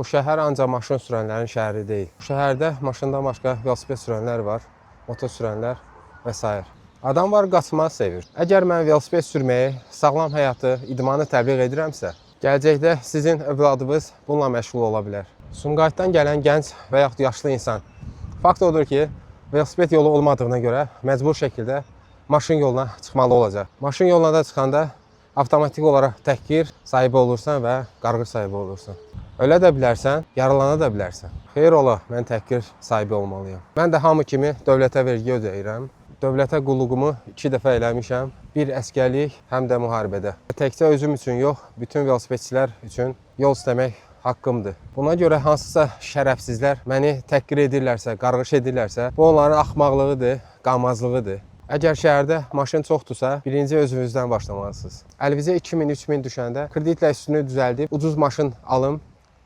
Bu şəhər ancaq maşın sürənlərin şəhəri deyil. Bu şəhərdə maşından başqa velosiped sürənlər var, motor sürənlər və s. Adam var, qaçmağı sevir. Əgər mən velosiped sürməyi, sağlam həyatı, idmanı təbliğ edirəmsə, gələcəkdə sizin övladınız bununla məşğul ola bilər. Sumqayıtdan gələn gənc və yaxud yaşlı insan fakt odur ki, velosiped yolu olmadığına görə məcbur şəkildə maşın yoluna çıxmalı olacaq. Maşın yoluna da çıxanda avtomatik olaraq təhqir sahibi olursan və qarğı sahibi olursan. Ölə də bilərsən, yaralana da bilərsən. Xeyr ola, mən təhqir sahibi olmalıyam. Mən də hamı kimi dövlətə vergi ödəyirəm. Dövlətə qulluğumu 2 dəfə eləmişəm. Bir əskərlik, həm də müharibədə. Təkcə özüm üçün yox, bütün velosipedçilər üçün yol istəmək haqqımdır. Buna görə hansısa şərəfsizlər məni təhqir edirlərsə, qarğış edirlərsə, bu onların axmaqlığıdır, qanmazlığıdır. Əgər şəhərdə maşın çoxdursa, birinci özünüzdən başlamalısınız. Əlinizə 2000-3000 düşəndə kreditlə üstünü düzəldib, ucuz maşın alım,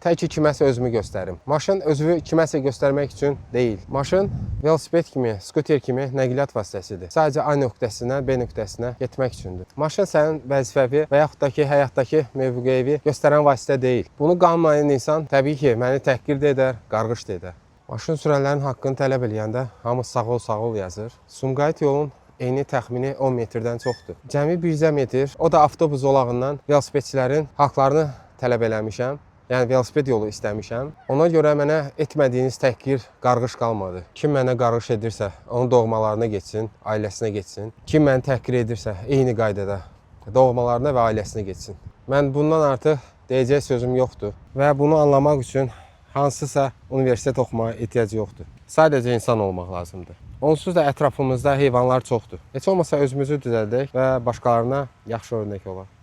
tək ki, kiməsə özümü göstərim. Maşın özünü kiməsə göstərmək üçün deyil. Maşın velosiped kimi, skuter kimi nəqliyyat vasitəsidir. Sadəcə A nöqtəsindən B nöqtəsinə getmək üçündür. Maşın sənin vəzifəvi və yaxud da ki, həyatdakı mövqeyi göstərən vasitə deyil. Bunu qanmayan insan təbii ki, məni təhqir də edər, qarğış da edər. Maşın sürənlərin haqqını tələb eləyəndə hamı sağ ol yazır. Sumqayıt yolun eni təxmini 10 metrdən çoxdur. Cəmi 1 metr, o da avtobus zolağından velosipedçilərin haqlarını tələb eləmişəm. Yəni velosiped yolu istəmişəm. Ona görə mənə etmədiyiniz təhqir, qarğış qalmadı. Kim mənə qarğış edirsə, onun doğmalarına getsin, ailəsinə getsin. Kim məni təhqir edirsə, eyni qaydada doğmalarına və ailəsinə getsin. Mən bundan artıq deyəcək sözüm yoxdur və bunu anlamaq üçün hansısa universitet oxumağa ehtiyac yoxdur. Sadəcə insan olmaq lazımdır. Onsuz da ətrafımızda heyvanlar çoxdur. Heç olmasa özümüzü düzəldək və başqalarına yaxşı örnək olaq.